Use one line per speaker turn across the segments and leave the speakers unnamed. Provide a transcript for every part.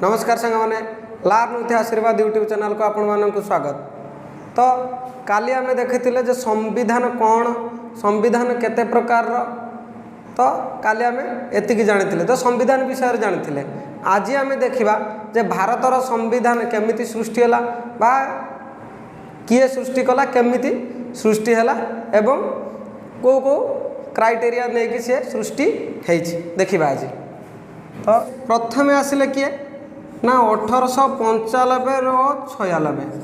नमस्कार सांग मैंने लार्न विथ आशीर्वाद यूट्यूब चैनल को आपण मानक स्वागत। तो काली आम देखी जे संविधान कौन संविधान केते प्रकार तो काली आम एतिकी जानी तो संविधान विषय जानी। आज आम देखा जे भारतर संविधान केमिति सृष्टि है बा किए सृष्टि कला केमिति सृष्टि है एवं को क्राइटेरिया नहीं कि सी सृष्टि देखा आज। तो प्रथम आसिले किए ना 1895 रो 96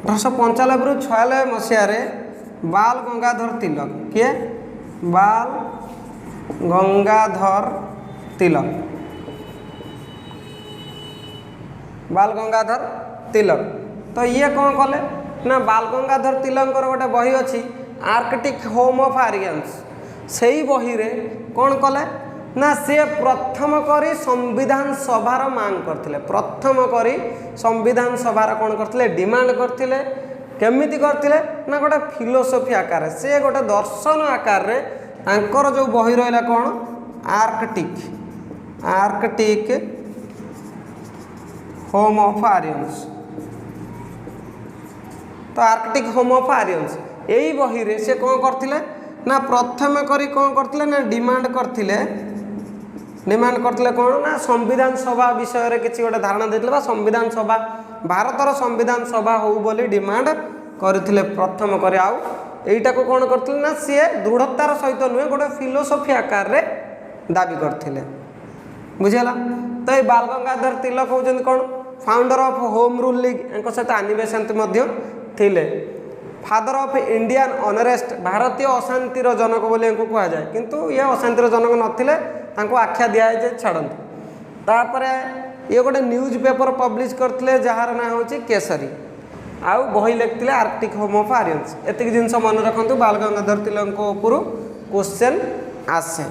1895 रु 96 मसीह बाल गंगाधर तिलक किए बाल गंगाधर तिलक तो ये कौन कले ना बाल गंगाधर तिलक गोटे बही अच्छी आर्कटिक होम ऑफ आर्यंस से ही बही रे कौन कले ना से प्रथम करी संविधान सभार मांग करथिले। प्रथम करी संविधान सभार कौन करथिले डिमांड करथिले केमिति करथिले ना गोटे फिलोसफी आकार से गोटे दर्शन आकार रे तांकर जो बही रहिला कौन आर्कटिक होम ऑफ आर्यंस। तो आर्कटिक होम ऑफ आर्यंस यही बही रे से कौन करथिले ना प्रथम करी कौन करथिले ना डिमांड करथिले कौन ना संविधान सभा विषय रे किछि गोटे धारणा देथिले बा संविधान सभा भारतर संविधान सभा हो बोली डिमांड करथिले प्रथम करे आउ एटा को कौन करथिले ना सी दृढ़तार सहित नुहे गोटे फिलोसफी आकार रे दाबी करथिले बुझेला। तो ये बाल गंगाधर तिलक होउछन कौन founder of home rule league एंको सहित आनिबेसंत मध्य थिले फादर ऑफ इंडियन अनरेस्ट भारतीय अशांतिर जनक बोली इनको कहा जाए किंतु ये अशांतिर जनक नथिले तांको आख्या दिया है जे छाड़ंतु। तापर ये गोटे न्यूज पेपर पब्लिश करथिले जहार ना होची केसरी आउ बही लिखथिले आर्कटिक होम ऑफ आर्यंस। एतिक जिंस मन रखंतु बाल गंगाधर तिलक ऊपर क्वेश्चन आसे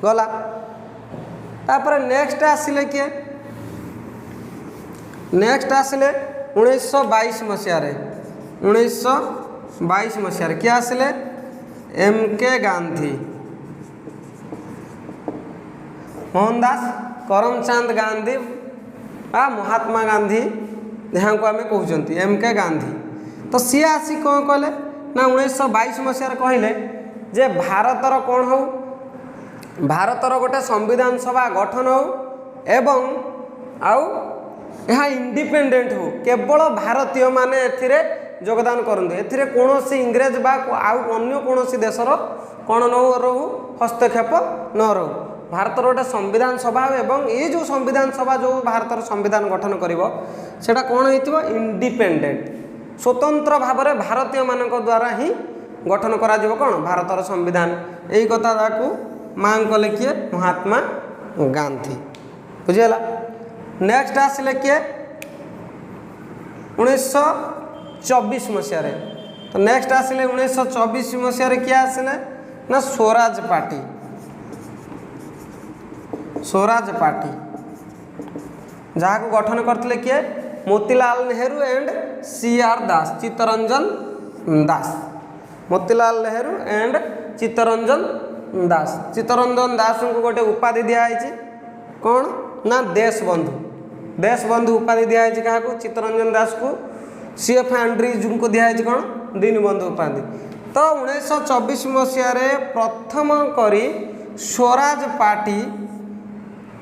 गला। तापर नेक्स्ट आसिले के नेक्स्ट आसिले 1922 मसीह 1922 मसीह क्या आसिले एमके गांधी मोहनदास करमचंद गांधी महात्मा गांधी यहाँ को आम कहते एमके गांधी। तो सी आसी कौन कहले ना 1922 मसीह कहले जे भारतर कौन हो भारतर गोटे संविधान सभा गठन हो एवं आउ यहाँ इंडिपेंडेंट हो केवल भारतीय माने एथिरे योगदान करते एथिरे कौनसी इंग्रेज बा आउ अन्य कौनसी देशर कौन न रहू हस्तक्षेप न रहू भारतर गोटे संविधान सभा एवं ये जो संविधान सभा जो भारतर संविधान गठन करिवो सेटा कौन होइतिबो इंडिपेंडेंट स्वतंत्र भाव में भारतीय मानक द्वारा ही गठन करा जिवो कौन भारतर संविधान यही कथा को मांग कले किए महात्मा गांधी बुझेला। नेक्स्ट आसिले किए 1924 मसीह तो नेक्स्ट आसिले 1924 मसीह किए आसिले ना स्वराज पार्टी जहाँ को गठन करते किए Motilal Nehru and CR Das Chittaranjan Das Motilal Nehru and Chittaranjan Das को गोटे उपाधि दिखाई कौन ना देश बंधु उपाधि दिखाई क्या चित्तरंजन दास को CF एंड्रीज को दिखाई कौन दीनबंधु उपाधि। तो 1924 मसीह प्रथम करी स्वराज पार्टी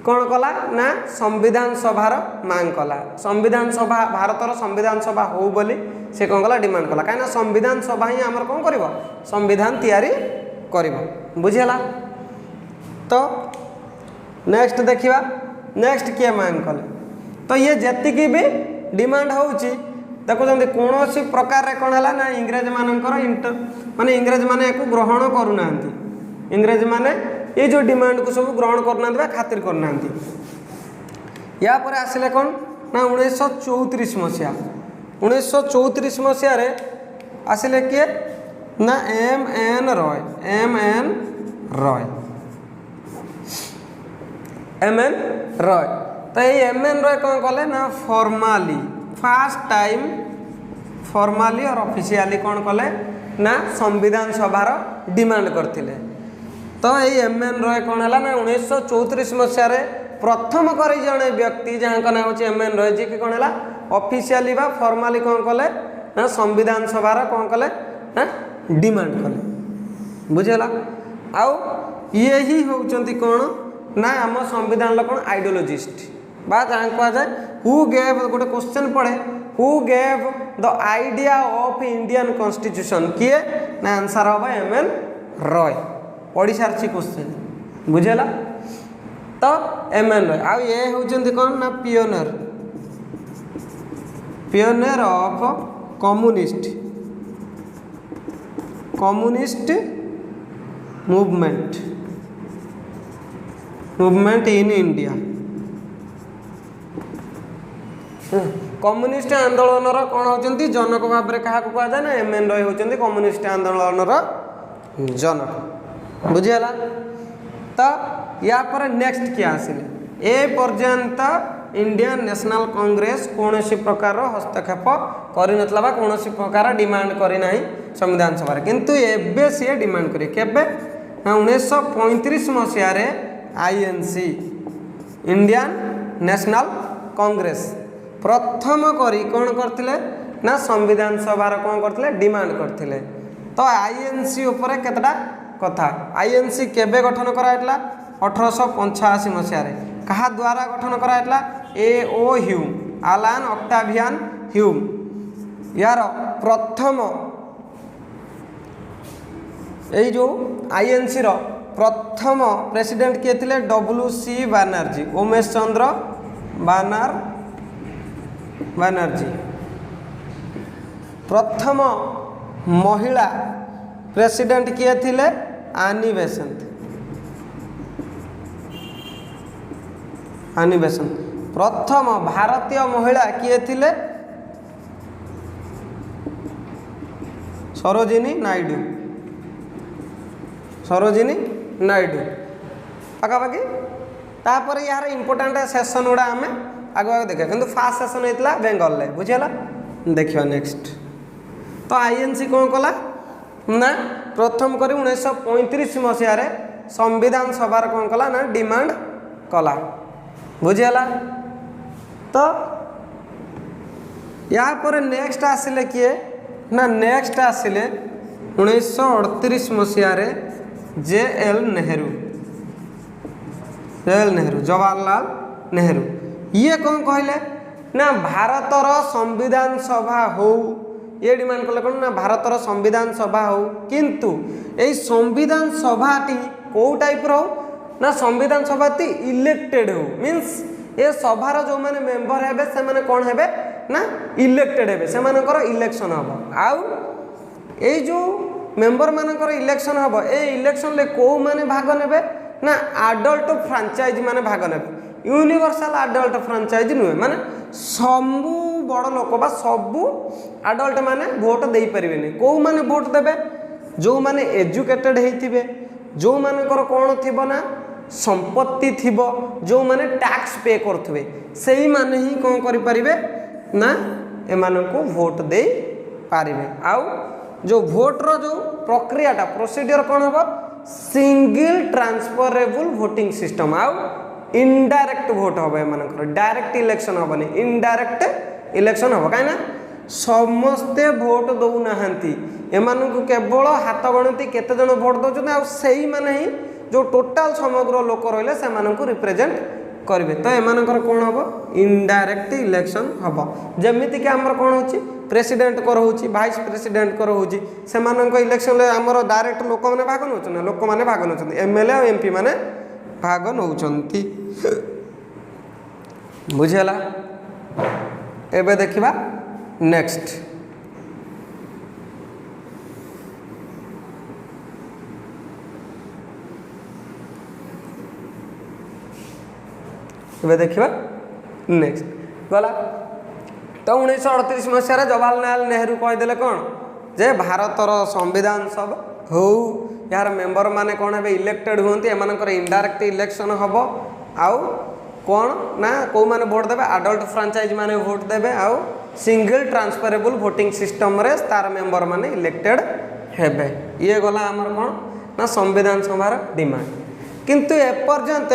कौन कला ना संविधान सभार मांग कला संविधान सभा भारतर संविधान सभा हो बोली से कौन कला डिमांड कला कहीं संविधान सभा ही आमर कौन करिवो संविधान तैयारी करिवो बुझेला। तो नेक्स्ट देखिबा नेक्स्ट किए मांग कले तो ये जेतिकी भी डिमांड होउची देखुं कौन सी प्रकार रे कौन है ना इंग्रेज मानकर माने इंग्रेज माने को ग्रहण करूना इंग्रेज माने ये जो डिमांड को सब ग्रहण करना खातिर करना या पर आसिले कौन ना 1934 मसीह आसिले किए ना MN रॉय। तो ये MN रॉय कौन कले ना फर्स्ट टाइम फॉर्माली और ऑफिशियली कौन कले ना संविधान सभार डिमांड करथिले। तो ये MN रॉय कौन है ना 1934 मसीह प्रथम करी जड़े व्यक्ति जहाँ ना हूँ एम एन रॉय जी कि कौन है ऑफिशियली बा फॉर्माली कौन कले ना संविधान सभार कौन कले ना डिमांड कले बुझेगा आउ ये ही होचंती कौन ना आम संविधान कौन आइडियोलॉजिस्ट बा जहाँ कह जाए हु गेव गोटे क्वेश्चन पढ़े who gave the idea of Indian constitution किए ना आंसर हम एम एन रॉय पढ़ी सारी क्वेश्चन बुझेगा तो एम एन रॉय आउ ये होचंती कौन ना pioneer pioneer of communist movement in India communist आंदोलन कौन होचंती जनक भाव में क्या कह जाए ना एम एन रॉय होचंती कम्युनिस्ट आंदोलन जनक बुझीगला तो या पर नेक्स्ट क्या आसिले ए पर्यंत इंडियन नेशनल कांग्रेस कौन प्रकार हस्तक्षेप कर कौन प्रकार डिमांड करना संविधान सभा किंतु एबे सी डिमांड करे केबे 1935 मसीह आईएनसी इंडियन नेशनल कांग्रेस प्रथम करी कौन करथिले ना संविधान सभार कौन करथिले डिमांड करथिले तो आईएनसी उपरे केतटा कथा आईएनसी केबे गठन कराइतला 1885 मसीह कहा द्वारा गठन कराइतला ए ओ ह्यूम आलान ऑक्टावियन ह्यूम यार प्रथम यही जो आईएनसी रो प्रथम प्रेसिडेंट किए थे WC बनर्जी उमेश चंद्र बनर्जी प्रथम महिला प्रेसिडेंट किए थे आनी बेसेंट प्रथम भारतीय महिला किए थे सरोजिनी नायडू पाखापाखि तापर यार इंपोर्टाट सेसन गुड़ा आम आगे देखा कि फास्ट सेसन होता बेंगल बुझीगला देखा नेक्स्ट तो आईएनसी कौन कला ना प्रथम कर 1935 मसीह संविधान सभार कौन कला ना डिमांड कला बुझीगला तो या पर नेक्स्ट आसिले किए ना नेक्स्ट आसिले 1938 मसीह JL नेहरू जवाहरलाल नेहरू ये कौन कहले ना भारतर संविधान सभा हो ये डिमांड कले कौन ना भारतर संविधान सभा हो किंतु यही संविधान सभाटी कौ टाइप रो ना संविधान सभाटी इलेक्टेड हो मीन्स ये सभार जो मैंने मेंबर हेबे से माने कौन हेबे ना इलेक्टेड हेबे से मानकर इलेक्शन हम आउ ये जो मेंबर मानकर इलेक्शन हम ए इलेक्शन ले को माने भाग नेबे ना आडल्ट फ्रांचाइज माने भाग नेबे यूनिवर्सल आडल्ट फ्रांचाइज नुहे माने सबू बड़ लोक बा सबू आडल्ट माने भोट दे परिबेनी को माने भोट देबे जो माने एजुकेटेड हेथिबे जो मानकर कौन थिबो ना संपत्ति थिबो जो माने टैक्स पे करथबे सेही माने ही कौन करि परिबे ना एमाननको भोट दे पारिबे आउ जो भोटर जो प्रक्रियाटा प्रोसीडियर कौन हम सिंगल ट्रांसफरेबल वोटिंग सिस्टम आउ इनडायरेक्ट भोट हम एम डायरेक्ट इलेक्शन हेनी इनडायरेक्ट इलेक्शन हम कहीं समस्ते भोट दौना एम केवल हाथ गणती केते जन भोट दौरान आई मैंने ही जो टोटाल समग्र लोक रही से रिप्रेजेंट करेंगे तो एम कौन हम इनडायरेक्ट इलेक्शन हम जमीती कि आमर कौन हो प्रेसिडेंट कर होची वाइस प्रेसिडेंट कर होची सेमानक इलेक्शन ले हमर डायरेक्ट लोक माने भाग नउछन लोक माने भाग नउछन एमएलए और एमपी माने भाग नउछंती बुझेला एबे देखिबा नेक्स्ट एबे देखिबा नेक्स्ट गला तो 1938 मसीह जवाहरलाल नेहरू कहीदे कौन जे भारतर संविधान सभा हो यार मेंबर माने कौन है इलेक्टेड होती एम इनडायरेक्ट इलेक्शन हम आउ कौन ना कौ माने भोट देवे आडल्ट फ्रांचाइज माने भोट देवे आउ सिंगल ट्रांसफरेबल वोटिंग सिस्टम रे तार मेंबर माने इलेक्टेड हेबे ये गला आमर कौन ना संविधान सभार डिमांड किंतु एपर्यंत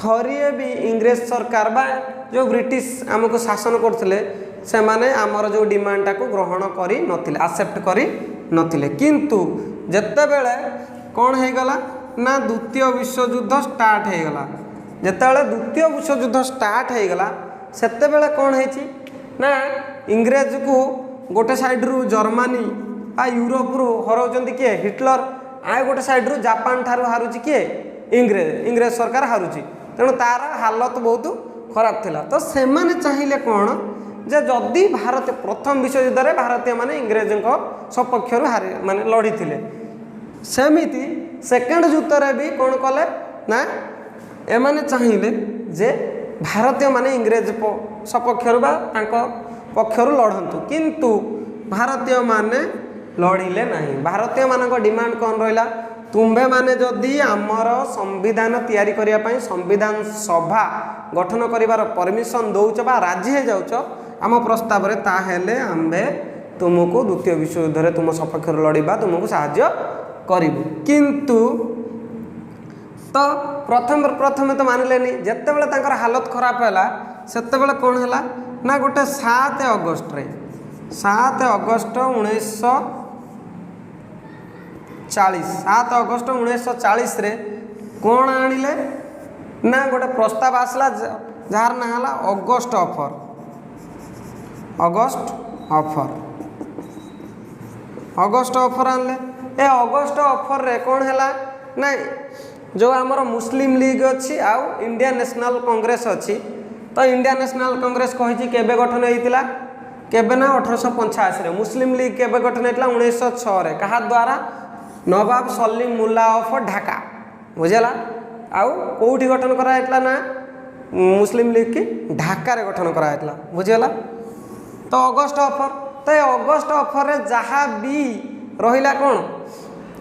थरिए भी इंग्रेज सरकार बा जो ब्रिटिश आमको शासन करते से माने आमर जो डिमांडटा को ग्रहण करी नथिले एक्सेप्ट करी नथिले किंतु जेतेबेले कौन हो गला ना द्वितीय विश्वयुद्ध स्टार्ट हो गला जेतेबेले द्वितीय विश्वयुद्ध स्टार्ट हो गला सेतेबेले कौन है ना इंग्रेज को गोटे साइड रु जर्मनी आ यूरोप रु हराउचंती किए हिटलर आ गोटे साइड रु जापान ठारू हारुची किए इंग्रेज सरकार हारुची तेणु तार हालत बहुत खराब थिला तो सेमाने चाहिए कौन जे जदि भारत प्रथम विश्वयुद्ध रे भारतीय माने इंग्रेज सपक्ष हारी माने लड़ी थिले सेमिति सेकेंड युद्ध रे भी कौन कले ना एमाने चाहिए जे भारतीय माने इंग्रेज सपक्ष पक्ष लड़तु किंतु भारतीय माने लड़िले नहीं भारतीय मानक डिमांड कौन रहा तुम्बे माने जदि आमर संविधान तैयारी करिया पई संविधान सभा गठन करिवार परमिशन दौच बा राजी हो जाउच आम प्रस्ताव रे ताहेले आम्बे तुमको द्वितीय विश्वयुद्ध रे तुम सपक्ष लड़िबा तुमको साहाय्य करिबु किंतु तो प्रथम तो मानिलेनी जेतेबेले तांकर हालत खराब हैला सेतेबेले कोन हैला ना गोटे 7 अगस्त रे 7 अगस्त 7 अगस्त 1940 रे कौन आनिले ना गोटे प्रस्ताव आसला जार ना हला अगस्त ऑफर आनले ए अगस्त ऑफर रे कौन हैला ना जो आमर मुस्लिम लीग अच्छी आउ इंडियन नेशनल कांग्रेस अच्छी तो इंडियन नेशनल कांग्रेस कही केबे गठन होइतिला केबे ना 1885 रे मुस्लिम लीग केबे गठन होइतिला 1906 रे कहा द्वारा नवाब सलीम मुल्ला ऑफ ढाका बुझेला आउ कोठी गठन करा हेतला ना मुस्लिम लीग की ढाका रे गठन करा हेतला बुझेला तो अगस्त ऑफर तो अगस्त ऑफर रे जहाँ भी रहिला कौन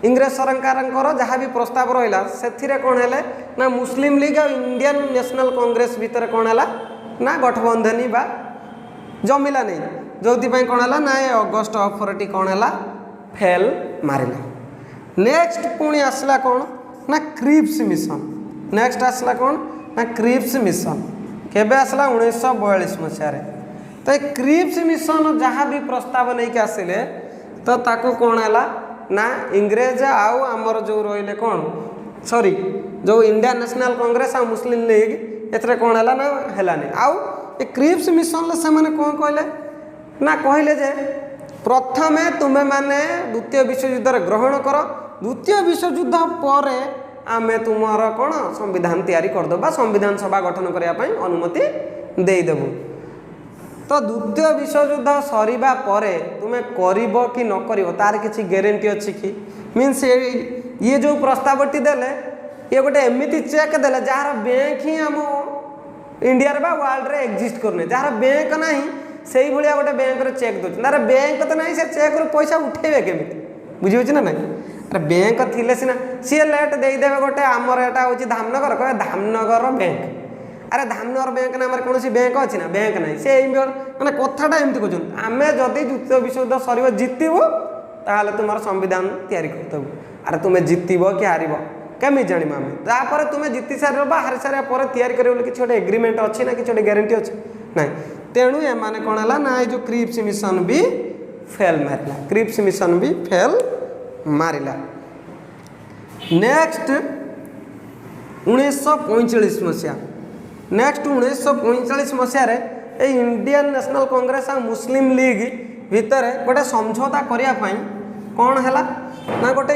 इंग्रेज सरकार जहाँ भी प्रस्ताव रहा से कौन है ना मुस्लिम लीग और इंडियन नेशनल कांग्रेस भितर कौन है ना गठबंधनी बा जमिला नहीं जो कौन है ना ये अगस्त ऑफर टी कौन है फेल मारिला नेक्स्ट पुणी आसला कौन ना क्रिप्स मिशन नेक्स्ट आसला कौन ना क्रिप्स मिशन केबे आसला 1942 मसीह तो क्रिप्स मिशन जहाँ भी प्रस्ताव नहीं के आसिले तो ताको कौन है ना इंग्रेज आउ आमर जो रहिले कौन सॉरी जो इंडियन नेशनल कांग्रेस आ मुस्लिम लीग एथरे कौन है ना हेलानी आउ ए क्रिप्स मिशन से माने कौन कहले ना कहले जे प्रथमे तुम्हें माने द्वितीय विश्वयुद्ध रे ग्रहण कर द्वितीय विश्वयुद्ध पर आमे तुमर कौन संविधान तैयारी करदबा संविधान सभा गठन करिया पई अनुमति देई देबु तो द्वितीय विश्वयुद्ध सरीबा परे तुम्हें करिबो कि न करिबो तार किछि ग्यारंटी अछि कि मीन्स ये जो प्रस्तावटी देले ये गोटे एमिति चेक देले जार बैंक ही हम इंडिया रे बा वर्ल्ड रे एग्जिस्ट करने जार बैंक नाही सेही भलिया गोटे बैंक रे चेक दोछ नारे बैंक तो नाही से चेक रो पैसा उठेबे केमिति बुझि होछि ना नाही अरे बैंक थिले सिना सी लेट देई देबे गोटे हमर एटा होछि धामनगर कहे धामनगर बैंक अरे धामनगर बैंक नाम कौन बैंक अच्छी ना बैंक ना से मैंने कथाटा एमती कहते आम जदि द्वितीय विश्वयुद्ध सर जितबू ताहले तुम संविधान तैयारी करदेबू अरे तुम्हें जितब कि हार केमी जाना आम तापर तुम्हें जिति सार हारी सारा पर तैयारी कर कि गोटे एग्रीमेंट अच्छी ना कि ग्यारंटी अच्छी ना तेणु एम कौन है ना ये जो क्रिप्स मिशन भी फेल मारिला क्रिप्स मिशन भी फेल मारिला नेक्स्ट 1945 मसीहा नेक्स्ट 1945 मसीह इंडियन नेशनल कांग्रेस और मुस्लिम लीग भितर गोटे समझौता करने कौन है ना गोटे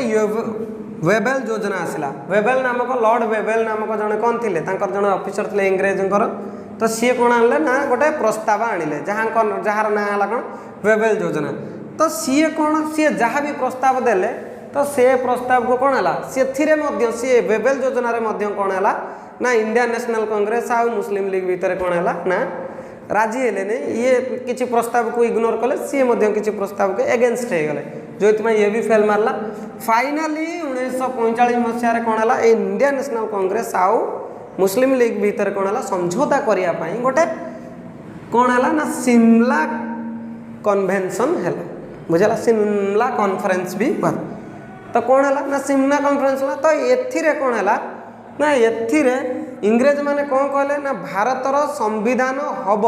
वेबेल योजना आसला वेबेल नामक लॉर्ड वेबेल नामक जड़े कौन थे जड़े ऑफिसर थे इंग्रेजर तो सी कौन आने ना गोटे प्रस्ताव आनिले जार ना है कौन वेबेल योजना तो सी कौन सी जहाँ भी प्रस्ताव देले तो से प्रस्ताव को कौन है सी वेबेल योजना कौन है ना इंडियन नेशनल कांग्रेस आ मुस्लिम लीग भितर कौन है ना राजी हेले नहीं ये किसी प्रस्ताव को इग्नोर कले सी किसी प्रस्ताव के एगेन्स्ट हो गले जो ये भी फेल मारला फाइनाली 1945 मसीह कौन है इंडियन नेशनल कांग्रेस आउ मुस्लिम लीग भितर कौन है समझौता करने गोटे कौन है ना सिमला कन्वेंशन है बुझेगा सिमला कॉन्फ्रेंस भी बात तो कौन है ना सिमला कॉन्फ्रेंस तो एथिरे कौन है ना एथिरे इंग्रेज माने कौन कहले ना भारतर संविधान हम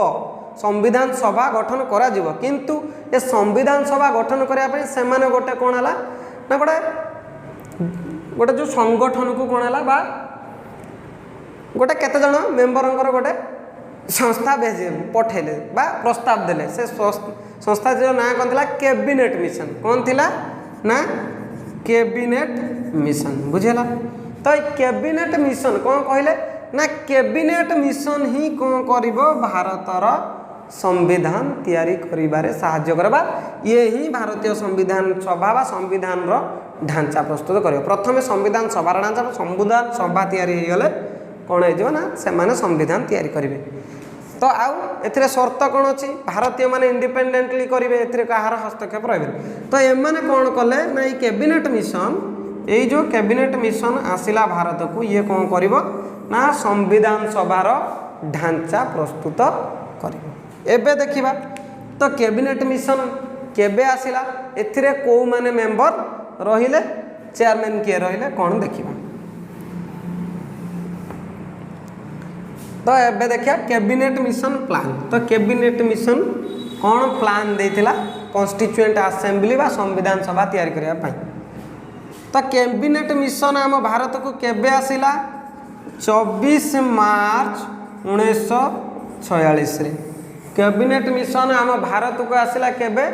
संविधान सभा गठन करा जीवो किंतु ये संविधान सभा गठन करिया पई से माने गोटे कोन हला ना गोटे जो संगठन को कोन हला बा गोटे केते जण मेंबरंकर गोटे संस्था भेजे पठेले बा प्रस्ताव देले से संस्था जो ना कौन थिला कैबिनेट मिशन कौन थिला ना कैबिनेट मिशन बुझेला तो कैबिनेट मिशन कौन कहले ना कैबिनेट मिशन ही कौन करिवो भारतर संविधान तैयारी करिबारे सहाय्य करबा ये ही भारतीय संविधान सभा बा संविधान रो ढांचा प्रस्तुत करियो प्रथमे संविधान सभा ढांचा संविधान सभा तैयारी हे गले कौन हो ना से माने संविधान तैयारी करेंगे तो आउ एथिरे शर्त कौन अच्छी भारतीय माने इंडिपेंडेंटली करेंगे एथिरे कहार हस्तक्षेप रहे तो एमाने कौन कले ना ये कैबिनेट मिशन ये जो कैबिनेट मिशन आसिला भारत को ये कौन करिवो ना संविधान सभार ढांचा प्रस्तुत करिवो एबे देखिबा तो कैबिनेट मिशन केबे आसिला एथिरे को माने मेंबर रहिले चेयरमैन किए रहिले कौन देखिबा तो एबे देखिया कैबिनेट मिशन प्लान तो कैबिनेट मिशन कौन प्लान देथिला कॉन्स्टिट्यूएंट असेंबली बा संविधान सभा तैयारी करिया पई तो कैबिनेट मिशन आम भारत को केबे आसिला 24 मार्च 1946 रे कैबिनेट मिशन आम भारत को आसिला केबे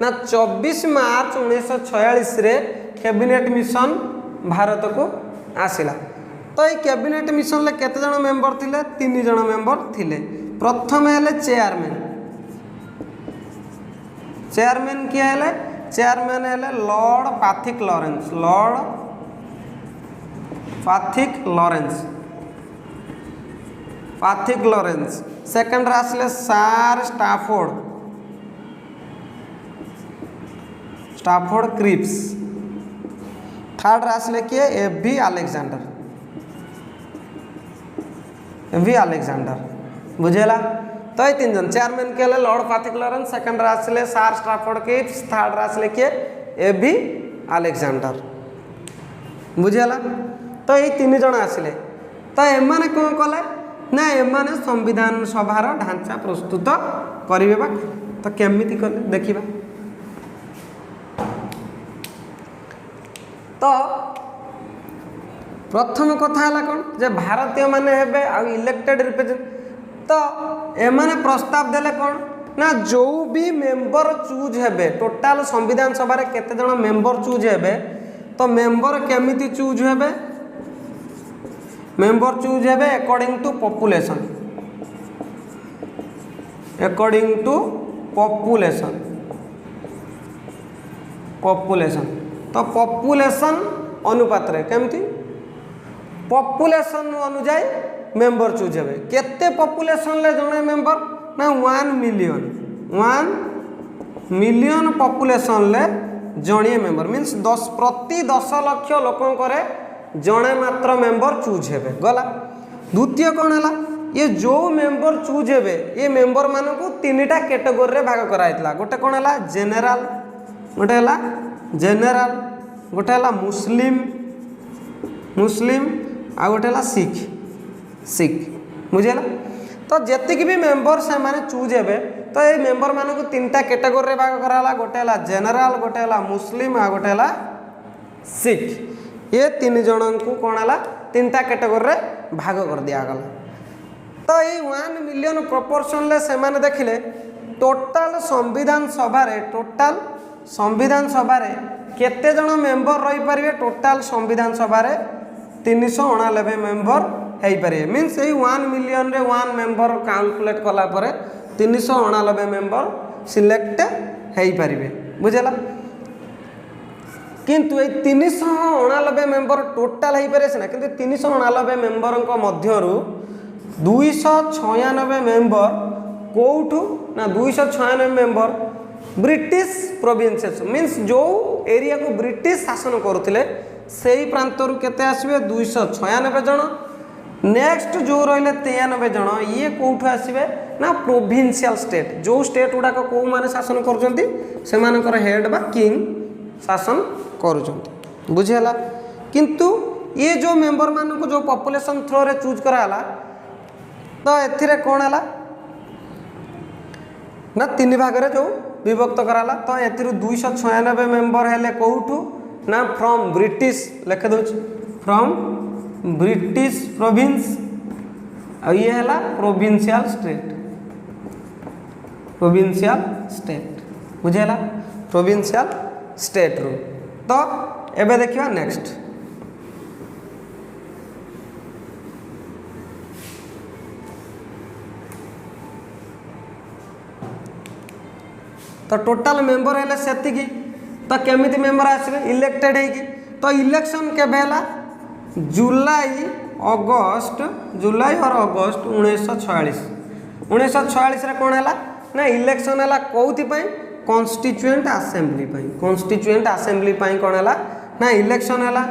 ना 24 मार्च 1946 रे कैबिनेट मिशन भारत को आसिला तो ये कैबिनेट मिशन ले केते जण मेंबर थिले 3 जण मेंबर थिले प्रथम हेले चेयरमैन चेयरमैन किए हेले चेयरमैन हेले लॉर्ड पाथिक लॉरेंस सेकंड आसले सर स्टाफोर्ड क्रिप्स थर्ड आसले किए एफबी अलेक्जेंडर बुझेला तो ये 3 जन चेयरमैन के लॉर्ड पाथिक लॉरेंस सेकंड आसले सर स्टाफोर्ड क्रिप्स थर्ड आसले किए एफबी अलेक्जेंडर बुझेला तो ये 3 जन आसले तो एमाने कौन कले ना एमाने संविधान सभार ढांचा प्रस्तुत करिवे बा तो केमिति कले देखिबा तो प्रथम कथा है कौन जे भारतीय माने हेबे आ इलेक्टेड रिप्रेजेंट तो एमाने प्रस्ताव देले कौन ना जो भी मेंबर चूज हेबे टोटाल संविधान सभा रे केते जण मेंबर चूज हेबे तो मेंबर केमिति चूज हेबे मेंबर चूज हेबे अकॉर्डिंग टू पॉपुलेशन तो पॉपुलेशन अनुपात रे केमिति पॉपुलेशन अनुजाई मेंबर चूज हेबे केते पॉपुलेशन ले जणे मेंबर ना 1 मिलियन पॉपुलेशन ले जणिए मेंबर मींस 10 प्रति 10 लाख लोकन करे जणे मात्र मेंबर चूज हेबे गला द्वितीय कौन है ये जो मेंबर चूज हेबे ये मेंबर मानक 3टा कैटेगरी रे भाग कराइतला गोटे कौन है जनरल गोटे है मुस्लिम आ गोटे है सिख बुझेला तो जेतिक भी मेंबर से माने चूज हेबे तो ये मेंबर मानक 3टा कैटेगरी रे भाग कराला गोटे है जनरल गोटे है मुस्लिम आ गोटे है सिख ये 3 जन को कौन है 3टा कैटेगरी रे भाग कर दिया गला तो ये 1 मिलियन प्रपोर्शन ले से माने देखिले टोटाल संविधान सभा रे केते जन मेंबर रही पारिबे टोटाल संविधान सभा रे 399 मेंबर हेई पारे मींस ये 1 मिलियन रे 1 मेंबर कैलकुलेट कला परे 399 मेंबर सिलेक्ट हेई पारिबे बुझेला किंतु ये 399 मेंबर टोटाल हेई पारे सिना किंतु 399 मेंबर मध्यरु 296 मेंबर कोठू ना 296 मेंबर ब्रिटिश प्रोविंसेस मींस जो एरिया को ब्रिटिश शासन करुले से ही प्रांतरू केते आसबे 296 जन नेक्स्ट जो रहिले 93 जन ये कोठू आसबे ना प्रोविंशियल स्टेट जो स्टेट गुडा को माने शासन करजंती से मानकर हेड बा किंग शासन करुचंती बुझेला किंतु ये जो मेंबर मान को जो पॉपुलेशन थ्रो रे चूज कराला तो एथिरे कौन है ना 3 भाग रे जो विभक्त कराला तो एथिरु 296 मेंबर हेले कोठू ना फ्रॉम ब्रिटिश लिख दो फ्रॉम ब्रिटिश प्रोविंस और ये है प्रोविंशियल स्टेट बुझेला प्रोविंशियल स्टेट रू। तो एबे देखिए नेक्स्ट तो टोटाल मेंबर है सेतिकी तो केमिति मेंबर आसबे इलेक्टेड है कि तो इलेक्शन केबे हला जुलाई और अगस्त 1946 रे कोन हला ना इलेक्शन हला कोउथि पई कॉन्स्टिट्यूएंट असेंबली पई कोन हला ना इलेक्शन हला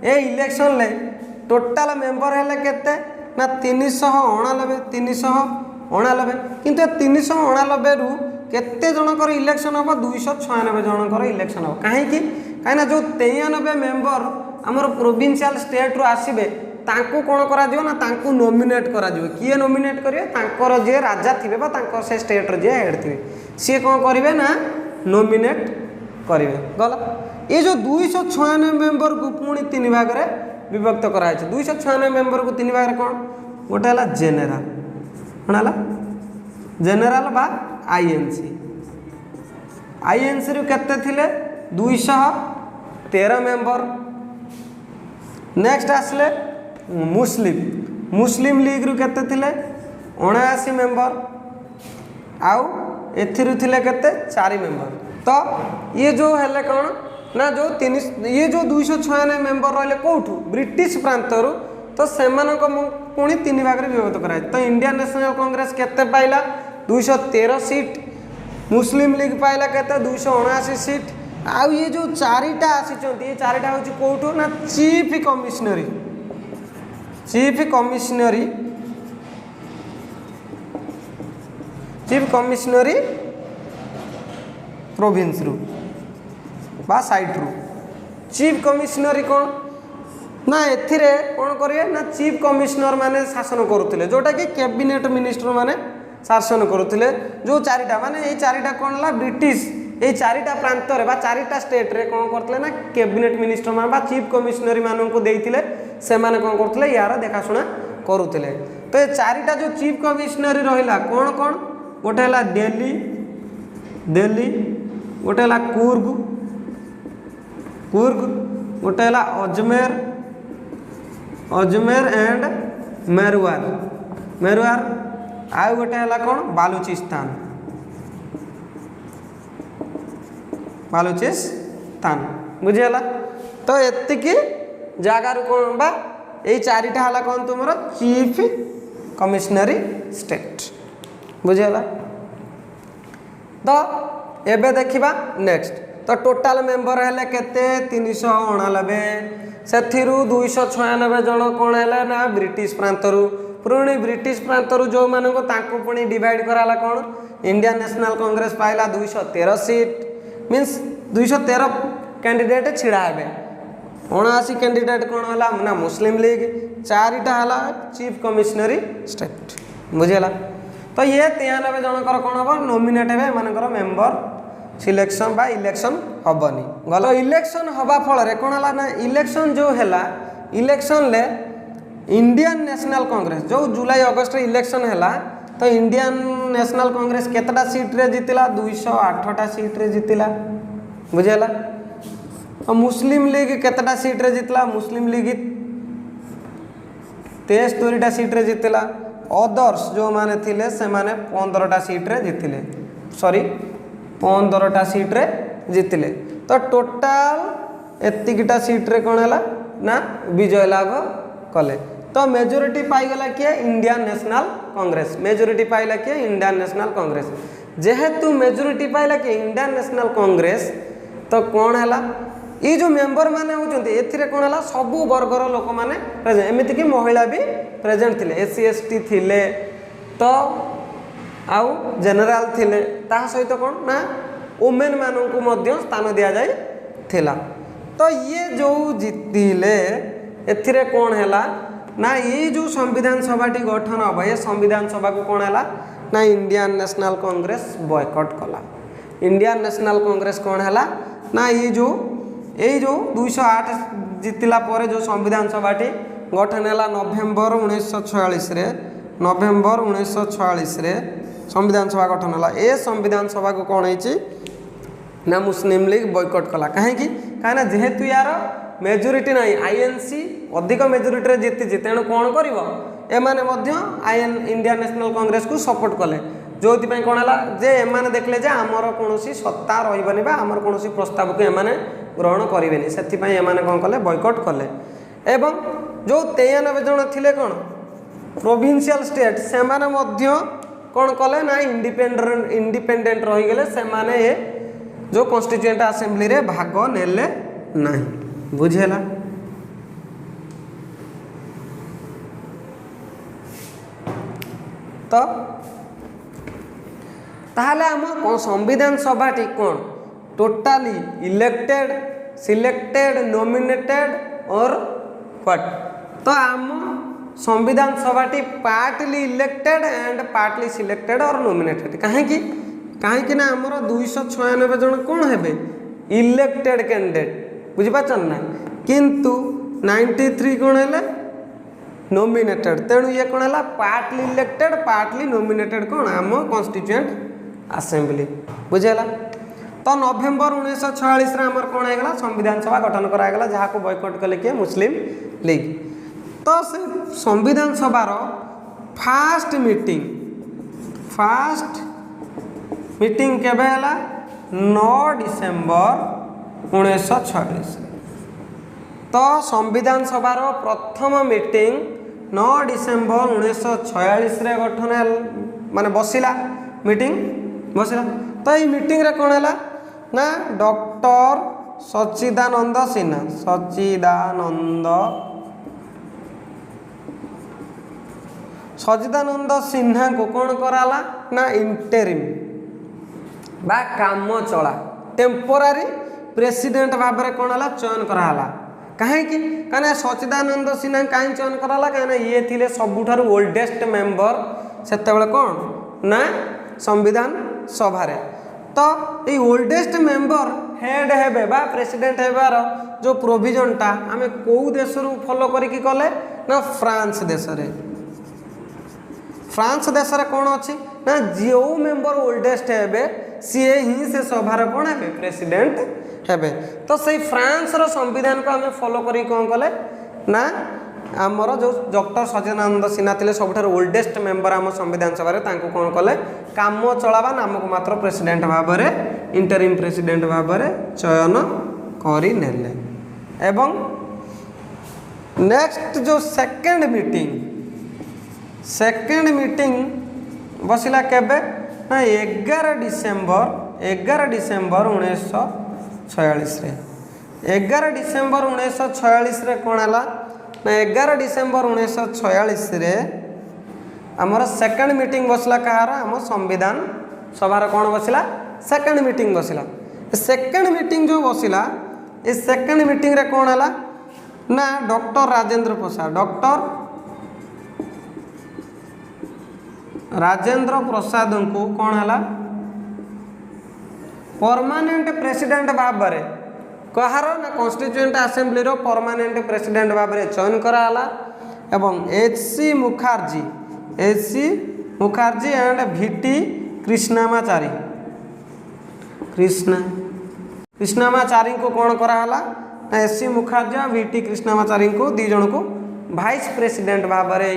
ए इलेक्शन ले टोटाल मेंबर हेले केते ना 389 किंतु 389 रु केते जनकर इलेक्शन हम 296 जनकर इलेक्शन हम कहीं जो 93 मेंबर आमर प्रोविंशियल स्टेट रू आसबे तांको कौन करा दियो ना तांको नॉमिनेट करा दियो किए नॉमिनेट करिवे तांकर जे राजा थिबे बा तांकर से स्टेट रो जे हेड थिबे सी कौन करिवे ना नॉमिनेट करिवे गला ये जो 296 मेंबर को पुणी 3 भाग रे विभक्त करा है 296 मेंबर को 3 भाग रे कौन गोटे हला जनरल कोन हला जनरल बा आईएनसी रू केते थिले 213 मेंबर। नेक्स्ट आसले मुस्लिम लीग रू केते थिले 79 मेंबर आउ एथिरु थिले केते 4 मेंबर। तो ये जो हेले कौन ना जो ये जो 296 मेंबर रहले कोठू ब्रिटिश प्रांत रू तो सेमानक पुणी 3 भाग रे विभक्त कराय तो इंडियन नेशनल कांग्रेस केते पाइला 213 सीट मुस्लिम लीग पाइला केते 279 सीट आउ ये जो 4टा आसीचंती ये 4टा होची कोठू ना चीफ कमिश्नरी प्रोविंस रू बा साइट रू चीफ कमिश्नरी कौन ना एथिरे कौन करिए ना चीफ कमिश्नर माने शासन करुथिले जोटा कि कैबिनेट मिनिस्टर माने शासन करुथिले जो 4टा माने ये 4टा कौन ला ब्रिटिश ये 4टा प्रांत रे बा 4टा स्टेट रे कौन करथिले ना कैबिनेट मिनिस्टर मान बा चीफ कमिश्नरी मानन को देइथिले से माने कौन करथिले यार देखाशुना करुथिले। तो ये 4टा जो चीफ कमिश्नरी रहिला कौन गोटे हला दिल्ली गोटे हला कुर्ग गोटे हला अजमेर एंड मेरवार आउ गोटे हला कौन बालूचिस्तान बुझीगला। तो एतिकी जगार कौन बा ये 4टा हला कौन तुम चीफ कमिश्नरी स्टेट बुझीगला। तो एबे देखिबा नेक्स्ट तो टोटाल मेंबर हेले केते 389 सेथिरु 296 जन कौन हेले ना ब्रिटिश प्रांतरू पुणी ब्रिटिश प्रांतरू जो मान को तांको पुणी डिवाइड कराला कौन इंडियन नेशनल कांग्रेस पाइला 213 सीट मीन्स 213 कैंडिडेट छिड़ा हेबे 79 कैंडिडेट कौन हला ना मुस्लिम लीग 4टा हला चीफ कमिश्नरी स्टेट बुझेला। तो ये 93 जनकर कौन हम नॉमिनेट हेबे मानकर मेंबर सिलेक्शन बा इलेक्शन हबनी गलो इलेक्शन हबा फल रे कौन हला ना इलेक्शन जो हेला इलेक्शन ले इंडियन नेशनल कांग्रेस जो जुलाई अगस्त इलेक्शन हैला तो इंडियन नेशनल कांग्रेस केतटा सीट रे जीतिला 208टा सीट रे जीतिला बुझेला। और मुस्लिम लीग केतटा सीट रे जीतला मुस्लिम लीग 73टा सीट रे जीतिला अदर्स जो माने थिले से माने 15टा सीट रे जीतिले 15टा सीट रे जीतिले। तो टोटाल एतिकिटा सीट रे कोन हैला ना विजय लाभ कले। तो मेजोरिटी पाईगला किए इंडियन नेशनल कांग्रेस मेजोरिटी पाइला किए इंडियन नेशनल कांग्रेस जेहेतु मेजोरिटी पाइला किए इंडियन नेशनल कांग्रेस तो कौन है ये जो मेंबर माने होचंती एथिरे कौन है सबु वर्गर लोक माने प्रेजेंट एमिति कि महिला भी प्रेजेंट थिले एससी एसटी थिले तो आउ जनरल थिले ता सहित कौन ना वुमेन मानू को मध्य स्थान दिया जाय थिला। तो ये जो जीतिले एथिरे कौन है ना ये जो संविधान सभाटी गठन हम ये संविधान सभा को कौन है ना इंडियन नेशनल कांग्रेस बॉयकॉट कला। इंडियन नेशनल कांग्रेस कौन है ना ये जो 208 जीतला पर जो संविधान सभाटी गठन है नवेम्बर 1946 रे नवेम्बर 1946 रे संविधान सभा गठन है। ए संविधान सभा को कौन है ना मुस्लिम लीग बॉयकॉट कला कहीं जेहेतु यार मेजोरिटी नहीं आईएनसी अधिक मेजोरिटी रे जीति तेणु कौन कर इंडियन नेशनल कांग्रेस को सपोर्ट कले जो कौन है जे एमाने देखले जे आमर कौन सत्ता रही आमर कौन प्रस्ताव को एमाने ग्रहण करेंगे से कौन कले बॉयकॉट कले। एवं जो 93 जन थिले कौन प्रोविंशियल स्टेट से कौन कले ना इंडिपेंडेंट रहीगले से जो कॉन्स्टिट्यूएंट असेंबली रे भाग नेले नहीं बुझेला। तो ताहले आम संविधान सभाटी कौन टोटाली इलेक्टेड सिलेक्टेड नॉमिनेटेड और व्हाट तो आम संविधान सभाटी partly elected and partly selected और नॉमिनेटेड कहीं ना आमर 296 जन कौन है इलेक्टेड कैंडिडेट बुझीपार ना किंतु 93 कौन है नॉमिनेटेड तेणु ये कौन है पार्टली इलेक्टेड पार्टली नॉमिनेटेड कौन आम कॉन्स्टिट्यूएंट असेंबली बुझेला। तो नवेम्बर 1946 रे आमर कौन है संविधान सभा गठन करागला जहाँ को बॉयकॉट कले किए मुस्लिम लीग। तो से संविधान सभार फास्ट मीटिंग केबे हला 9 डिसेम्बर 1946। तो संविधान सभार प्रथम मीटिंग 9 डिसेम्बर 1946 रे गठन माने बसिला मीटिंग बसिला। तो ये मीटिंग रे कौन है ना डॉक्टर सच्चिदानंद सिन्हा को कौन कराला ना इंटरिम बा काम चला टेम्पोरारी प्रेसिडेंट भाव में कौन है चयन कराला कहीं सच्चिदानंद सिन्हा कहीं चयन कराला कहीं ये थिले सबुठारु ओल्डेस्ट मेंबर सेतेबेले कौन ना संविधान सभा रे। तो ये ओल्डेस्ट मेंबर हेड हेबे बा प्रेसिडेंट हेबार जो प्रोविजनटा आमे को देश रु फॉलो करिकी कले ना फ्रांस देश रे। फ्रांस देश रे कौन अच्छी ना जो मेंबर ओल्डेस्ट हेबे सी ही से सभार कौन है प्रेसिडेंट हेबे। तो से फ्रांस रो संविधान को आम फॉलो करी कौन कले ना आमर जो डॉक्टर सच्चिदानंद सिन्हा थे सबुठार ओल्डेस्ट मेंबर आम संविधान सभा कौन कले काम चलावा नाम को मात्र प्रेसिडेंट भाव में इंटरिम प्रेसिडेंट भाव में चयन करनेले। एवं नेक्स्ट जो सेकेंड मीटिंग बसिला केबे ना 11 डिसेम्बर 1946 रे 11 डिसेम्बर 1946 रे कौन है ना 11 डिसेम्बर 1946 रे आमर सेकेंड मीटिंग बसला कहार आम संविधान सभार कौन बसला सेकेंड मीटिंग बसला। सेकेंड मीटिंग जो बसला ये सेकेंड मीटिंग रे कौन है ना डॉक्टर राजेंद्र प्रसाद को कौन है परमानेंट प्रेसिडेंट भाव में कहार ना कॉन्स्टिट्यूएंट असेंबली रो परमानेंट प्रेसिडेंट भाव में चयन कराला। एवं एच.सी. Mukherjee and V.T. कृष्णामाचारी को कौन कराला ना एच.सी. मुखार्जी और V.T. कृष्णामाचारी को दी जन को वाइस प्रेसिडेंट भाव में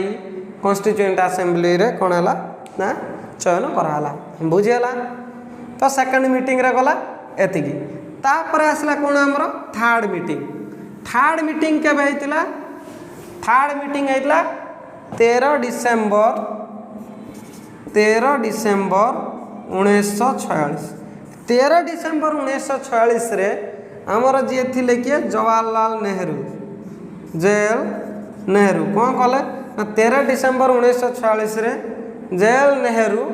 कॉन्स्टिट्यूएंट असेंबली रे कौन है ना चयन कराला बुझेला। तो सेकेंड मीटिंग रे गला एतिकी तापर आसला कौन आमर थर्ड मीटिंग केबे हेतिला थर्ड मीटिंग हेतिला 13 डिसेम्बर 1946 13 डिसेम्बर 1946 रे आमर जी थिले किए जवाहरलाल नेहरू कौन कले 13 डिसेम्बर 1946 रे Jawaharlal Nehru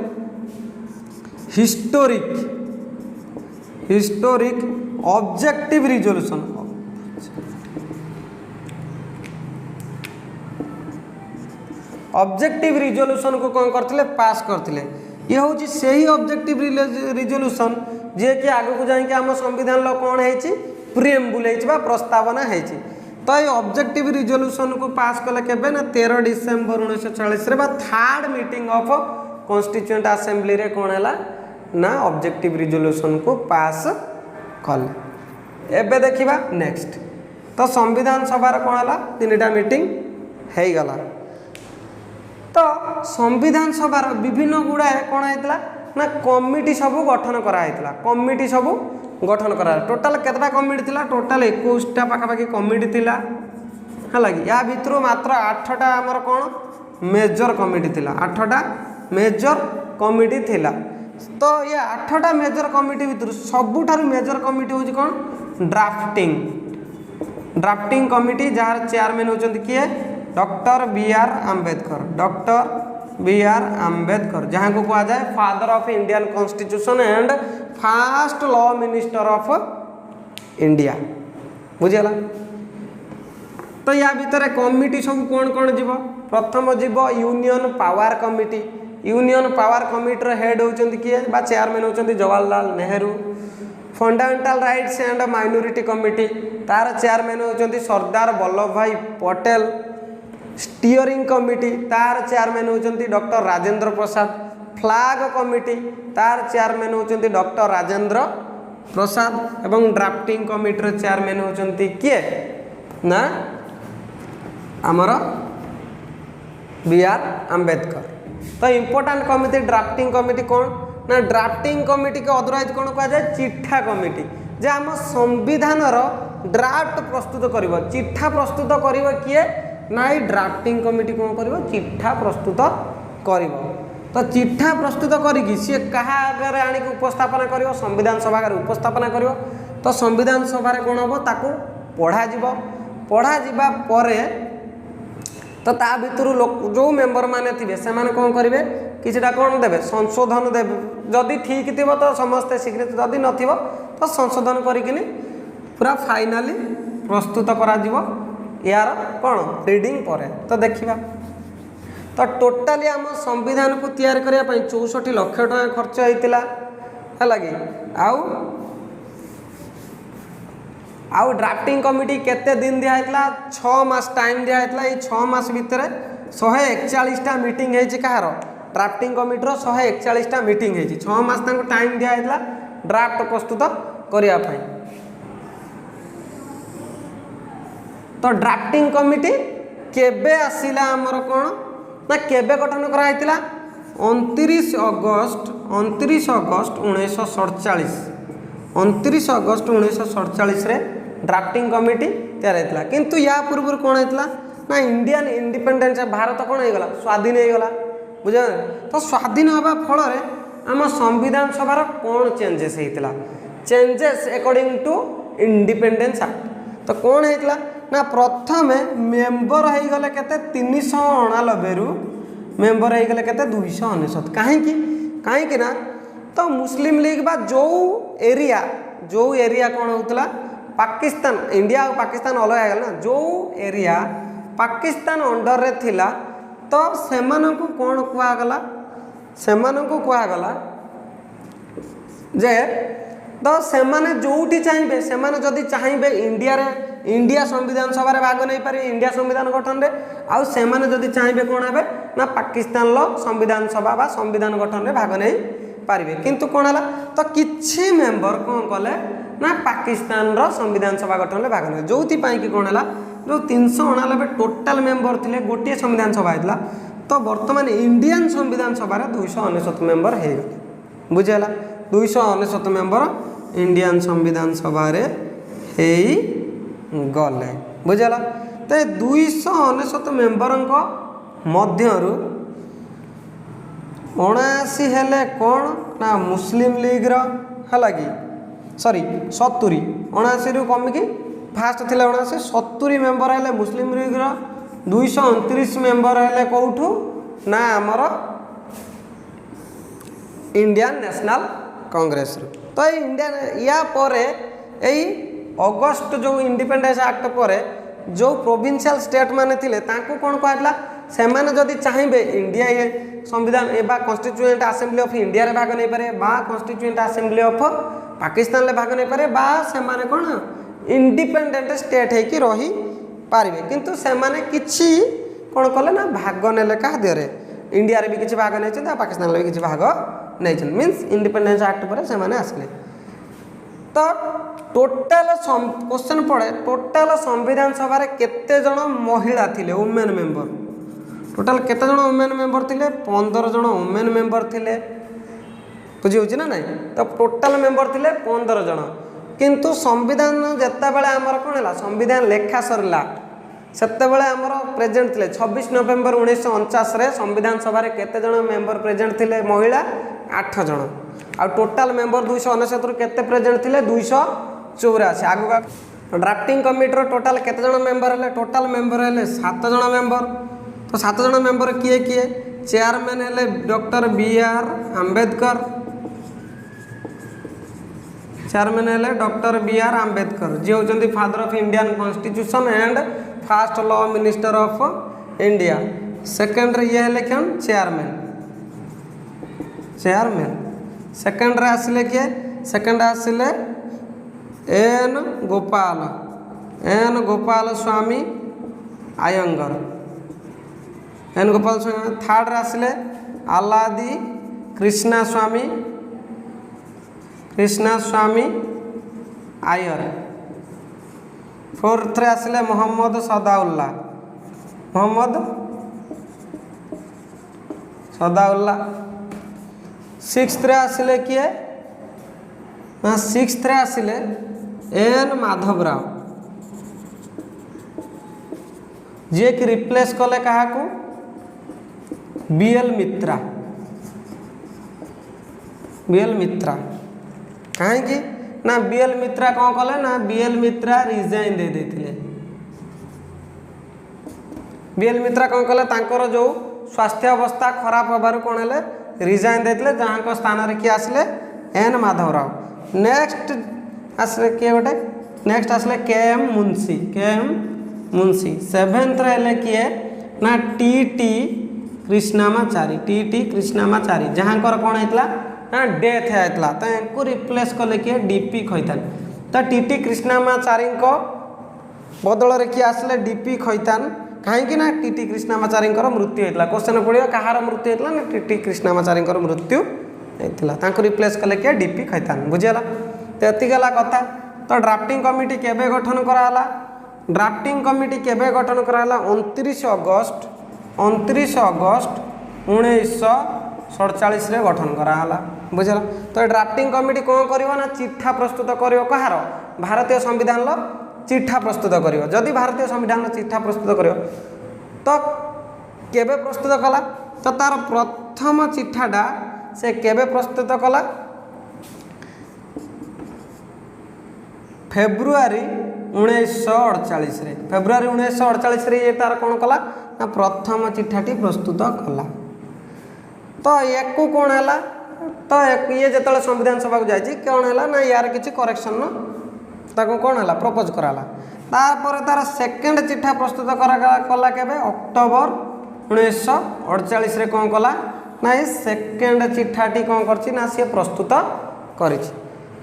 historic objective resolution objective resolution को कौन करथिले पास करथिले ये होची सही ऑब्जेक्टिव रिजोल्यूशन जे कि आगु को जाई कि हम संविधान लो कौन हेची प्रीएम्बुल हेची बा प्रस्तावना हेची तो ये ऑब्जेक्टिव रिजोल्यूशन को पास कले केबे ना 13 डिसेंबर 1940 रे बा third meeting of constituent assembly रे कौन हैला ना ऑब्जेक्टिव रिजोल्यूशन को पास कले एबे देखिबा नेक्स्ट तो संविधान सभा रे कौन हैला तीनटा मीटिंग हेई गला तो संविधान सभार विभिन्न गुड़ाए कौन होता ना कमिटी सब गठन कराइला कमिटी सब गठन करा टोटाल केतटा कमिटी थिला टोटाल 21टा पाखापाखि कमिटी थिला है या भितर मात्र 8टा आमर कौन मेजर कमिटी थिला 8टा मेजर कमिटी थिला तो ये 8टा मेजर कमिटी भितर सबुठारु मेजर कमिटी होची कौन ड्राफ्टिंग कमिटी जार चेयरमैन होचंती किए doctor B R. Ambedkar doctor B R. Ambedkar जहाँ को कहा जाए father of Indian constitution and first law minister of India बुझेला तो या भितर कमिटी सब कौन कौन जीव प्रथम जीव यूनियन पावर कमिटी हेड होचंती किए बा चेयरमैन होचंती Jawaharlal Nehru fundamental rights and minority committee तार चेयरमैन होचंती सरदार वल्लभ भाई पटेल स्टीयरिंग कमिटी तार चेयरमैन होचंती doctor Rajendra Prasad flag committee तार चेयरमैन होचंती डॉक्टर राजेंद्र प्रसाद एवं ड्राफ्टिंग कमिटी चेयरमैन होचंती किए ना आमर बी.आर. आम्बेडकर तो इम्पोर्टेंट कमिटी ड्राफ्टिंग कमिटी कौन ना ड्राफ्टिंग कमिटी के अदरवाइज कौन कहा जाए चिठा कमिटी जे आम संविधान ड्राफ्ट प्रस्तुत करिवो चिठा प्रस्तुत करिवो किए ना ये ड्राफ्टिंग कमिटी कौन करिवो चिठा प्रस्तुत करिवो तो चिठा प्रस्तुत करिकी सी कहा आगे आनिक उपस्थापना करिवो संविधान सभा आगे उपस्थापना करिवो तो संविधान सभा कौन हम ताकू पढ़ा जिबा परे तो ता भितर लोक जो मेंबर माने थिबे से माने कौन करिवे किछटा कौन देबे संशोधन देबे जदि ठीक थिबो तो समस्त स्वीकृत जदि नथिबो तो संशोधन करिकिनी पूरा फाइनाली प्रस्तुत करा जिवो यार कौन रीडिंग पर तो देखा तो टोटाली आम संविधान को तैयार करने 64 लाख टका खर्च होता है लगे आउ ड्राफ्टिंग कमिटी केते दिन दिखाई 6 मास टाइम दिखाई ये 6 मास भितर 141टा मीटिंग है कहार ड्राफ्टिंग कमिटीर 141टा मीटिंग है 6 मास टाइम दिखाई ड्राफ्ट प्रस्तुत करने तो ड्राफ्टिंग कमिटी केबे आसिला आमर कौन ना केबे गठन कराइतिला 29 अगस्त 1947 29 अगस्त 1947 रे ड्राफ्टिंग कमिटी तैयार होता किंतु या पूर्व कौन होता ना इंडियन इंडिपेंडेंस भारत कौन होगा स्वाधीन होगा बुझे तो स्वाधीन होगा फल आम संविधान सभार कौन चेंजेस होता changes according to independence act तो कौन होता ना प्रथम मेंबर हो गले केते 389 रु मेंबर हो गले केते 299 कहीं ना तो मुस्लिम लीग बा जो एरिया कौन होता पाकिस्तान इंडिया और पाकिस्तान अलग है ना जो एरिया पाकिस्तान अंडर रे थिला तो सेमान को कौन कहगला जे तो सेमाने जोटी चाहिए सेमाने जदि चाहिए इंडिया संविधान सभा भाग नहीं पारे इंडिया संविधान गठन रे आउ सेमाने जदि चाहिए कौन हे ना पाकिस्तान संविधान सभा बा संविधान गठन रे भाग नहीं पारे किंतु कौन है तो किछि मेंबर कौन कले ना पाकिस्तान संविधान सभा गठन रे भाग नहीं जो कि कौन है जो 389 टोटाल मेंबर थे गोटे संविधान सभा होता तो वर्तमान इंडियन संविधान सभा 299 मेंबर हो गए बुझेगा 299 मेंबर इंडियन संविधान सभा रे गले बुझेगा तो 299 मेंबर मध्यरु 79 हेले कौन ना मुस्लिम लीग है कि सॉरी 70 79 रु कमिकी फास्ट थी 79 70 मेंबर है मुस्लिम लीग 229 मेंबर है कौटू ना आमर इंडियन नेशनल कांग्रेस तो इंडियन या परे यही अगस्त जो इंडिपेंडेंस एक्ट पर जो प्रोविंशियल स्टेट माने थिले तांको कौन कहला से माने जदि चाहिए इंडिया ये संविधान एबा कॉन्स्टिट्यूएंट असेंबली ऑफ इंडिया रे भाग नहीं पारे बा कॉन्स्टिट्यूएंट असेंबली ऑफ पाकिस्तान रे भाग नहीं पारे बा से माने कोन इंडिपेंडेंट स्टेट है कि रही पारिबे किंतु से माने किछि कोन कले ना भाग नेले का दियरे इंडिया रे भी किछि भाग नै छन पाकिस्तान रे भी किछि भाग नै छन मींस इंडिपेंडेंस एक्ट पर से माने आसले तो टोटाल क्वेश्चन पड़े टोटाल संविधान सभा रे केते जण महिला थिले वुमेन मेंबर टोटाल केते जण वुमेन मेंबर थिले 15 जण वुमेन मेंबर थिले बुझी होची ना नहीं तो टोटाल मेंबर थिले 15 जण किंतु संविधान जत्ता बेले हमर कोन हला संविधान लेखा सरला सेते बेले हमर प्रेजेंट थिले 26 नवेम्बर 1949 रे संविधान सभा रे केते जण मेंबर प्रेजेंट थिले महिला 8 जण आ टोटाल मेंबर 269 रु केते प्रेजेंट थिले 284 आगु ड्राफ्टिंग कमिटी रो टोटाल केते जण मेंबर हले टोटाल मेंबर हले 7 जण मेंबर तो 7 जण मेंबर किए किए चेयरमैन हले डॉक्टर बी.आर. आंबेडकर चेयरमैन हले डॉक्टर बी.आर. आंबेडकर जे होचंदी father of Indian constitution and first law minister of India second रे ये हले केन चेयरमैन सेकंड रे आसिले किए सेकंड आसिले N Gopal Swami Ayyangar N Gopal Swami third रे आसिले आलादी कृष्णा स्वामी आयर फोर्थ रे आसिले मोहम्मद सदाउल्ला सिक्स्थ रे आसिले किए ना सिक्स्थ रे आसिले एन माधवराव जे कि रिप्लेस कले कहा को बी.एल. मित्रा कहीं ना बी.एल. मित्रा कौन कले ना बी.एल. मित्रा रिजाइन दे देथिले बी.एल. मित्रा कौन कले तांकर जो स्वास्थ्य अवस्था खराब होबार कौन हेले रिजाइन देथिले जहां को स्थान रे कि आसले एन माधवराव नेक्स्ट आसले के गोटे नेक्स्ट आसले के.एम. मुंशी सेवेंथ रे हेले किए ना टी.टी. कृष्णामाचारी जहां कर कौन हेतला ना डेथ हेतला त इनको रिप्लेस कले किए डी.पी. खैतान त टी.टी. कृष्णामाचारी को बदल रे कि आसले डी.पी. खैतान कहीं ना टी.टी. कृष्णामाचारी मृत्यु होता क्वेश्चन पड़ो कहार मृत्यु होता ना टी.टी. कृष्णामाचारी मृत्यु होता रिप्लेस कले किए डी.पी. खैतान बुझीगला तो ये गला कथा तो ड्राफ्टिंग कमिटी केबे गठन कराला ड्राफ्टिंग कमिटी केबे गठन कराला 29 अगस्त 1947 रे गठन कराला बुझला तो ड्राफ्टिंग कमिटी कौन करिवो ना चिठा प्रस्तुत करिवो कहार भारतीय संविधान लो चिठा प्रस्तुत करिवो जदि भारतीय संविधान चिठा प्रस्तुत करिवो तो केबे प्रस्तुत कला तो तार प्रथम चिठाटा से केबे प्रस्तुत कला फेब्रुआरी 1948 रे फेब्रुआरी 1948 रे ये तार कौन कला ना प्रथम चिठाटी प्रस्तुत कला तो याकू कौन है तो ये जो संविधान सभा को जाइए कौन है ना यार किसी करेक्शन ताको कौन है प्रपोज कराला तापर तार सेकेंड चिठा प्रस्तुत कला केबे अक्टोबर 1948 रे कौन कला ना ये सेकेंड चिठाटी कौन करछि ना सी प्रस्तुत करिछि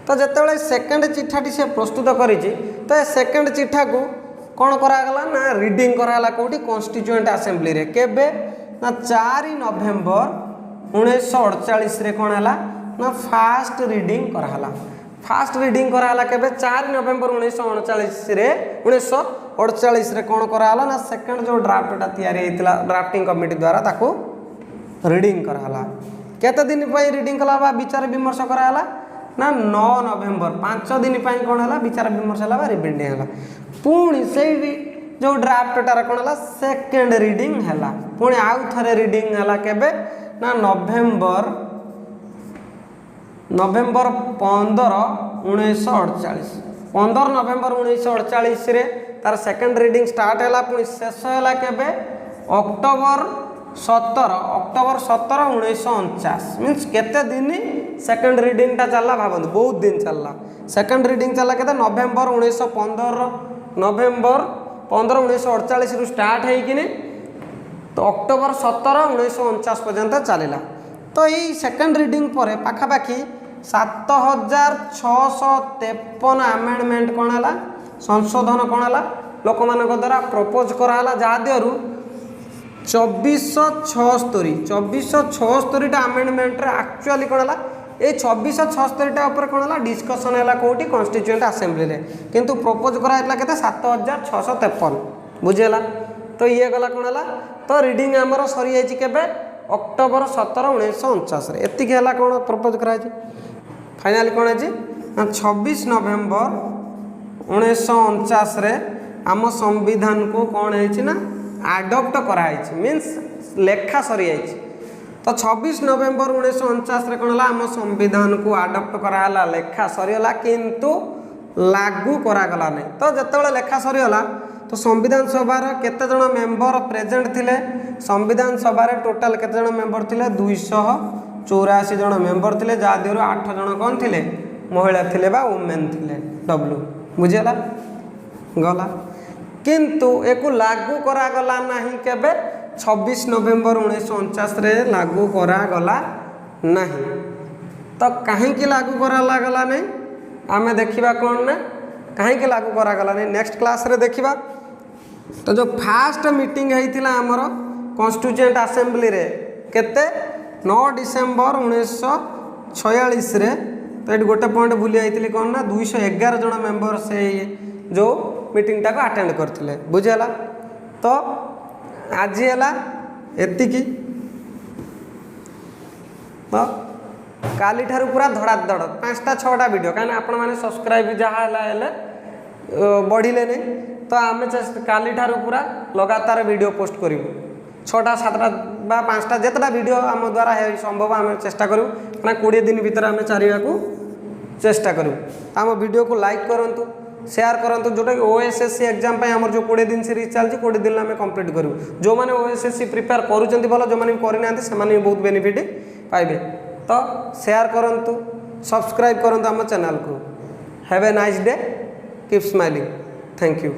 तो जितेबाला सेकेंड चिठाटी से प्रस्तुत करिछि तो ये सेकेंड चिठा को कौन करागला ना रीडिंग कराला कोठी कॉन्स्टिट्यूएंट असेंबली रे केबे ना 4 नवेम्बर 1948 रे कौन है ना फास्ट रीडिंग कराला केबे 4 नवेम्बर 1948 रे कौन कराला ना सेकंड जो ड्राफ्टटा तैयारी हेतिला ड्राफ्टिंग कमिटी द्वारा ताको रीडिंग कराला केते दिन पई रीडिंग कला बा विचार विमर्श कराला ना 9 नवेम्बर 5 दिन पई कौन है विचार विमर्श हला बा रीडिंग हला पुणी से जो ड्राफ्टटार कौन है सेकेंड रीडिंग हला पुणी आउ थरे रीडिंग हला केबे ना नवेम्बर 15 1948 15 नवेम्बर 1948 रे तार सेकेंड रीडिंग स्टार्ट है पुणी शेष है केबे अक्टोबर 17 1949 मीन्स केते दिन सेकेंड रीडिंग टा चलला भाबंत बहुत दिन चलला सेकेंड रीडिंग चलला केते नवेम्बर 1948 रु स्टार्ट है कि तो तो अक्टोबर 17 1949 पर्यंत चलला। तो यही सेकेंड रिडिंग पर पाखापाखि 7653 आमेंडमेंट कौन है संशोधन कौन है लोक मान द्वारा प्रपोज कराला जहाँ 2476 आमेंडमेंट एक्चुअली कौन है ये 2476 कौन है डिस्कसन है कौटी कॉन्स्टिट्यूएंट असेंबली रे किंतु प्रपोज कराइला केते 7653 बुझेला। तो ये गला कौन है तो रिडिंग आमर सरी जाइए केबे अक्टोबर 17 1949 एतिक है कौन प्रपोज कराई फाइनाली कौन है 26 नवेम्बर 1949 रे आम संविधान को कौन है ना आडप्ट कराई मीन्स लेखा सरी जाइए। तो 26 नवेम्बर 1949 रे कौन है आम संविधान को आडप्ट कराला लेखा सरीगला किंतु लागू करागला नहीं। तो जिते लेखा सरीगला तो संविधान सभार केते जण मेंबर प्रेजेंट थिले संविधान सभार टोटाल केते जण मेंबर थिले 284 जण मेंबर थिले जहाँ 8 जण कौन थिले महिला थिले बा वुमेन थिले डब्ल्यू बुझेला गला किंतु एको लागू करागला नहीं केबे 26 नवेम्बर 1949 रे लागू करागला नहीं। तो कहीं लागू करागला नहीं आमे देखिबा कौन ना कहीं लागू करागला नहीं नेक्स्ट क्लास रे देखिबा। तो जो फास्ट मीटिंग होता आमर कॉन्स्टिट्यूएंट असेंबली रे केते 9 डिसेम्बर 1946 रे तो ये गोटे पॉइंट भूली जाइए कौन ना 211 जन मेंबर से जो मीटिंग टाक अटेंड करते बुझेला। तो आज है एतिकी तो काली ठारू पूरा धड़ाधड़ 5टा 6टा वीडियो कहीं आपण मैंने सब्सक्राइब जहाँ बढ़िले नहीं तो आम काली ठारू पूरा लगातार वीडियो पोस्ट करूँ 6टा 7टा 5टा जितना वीडियो आम द्वारा संभव आम चेष्टा करूँ ना 20 दिन भीतर आम चारिया को चेष्टा करूँ। आम वीडियो को लाइक करूँ शेयर करूँ जोटा कि ओएसएससी एग्जाम आम जो 20 दिन सीरीज चलती 20 दिन आम कंप्लीट करूँ जो मैंने ओएसएससी प्रिपेयर करूँ भल जो मैंने करना से बहुत बेनिफिट पाइबे। तो शेयर करूँ सब्सक्राइब करूँ आम चैनल को। Have a nice day keep smiling thank you.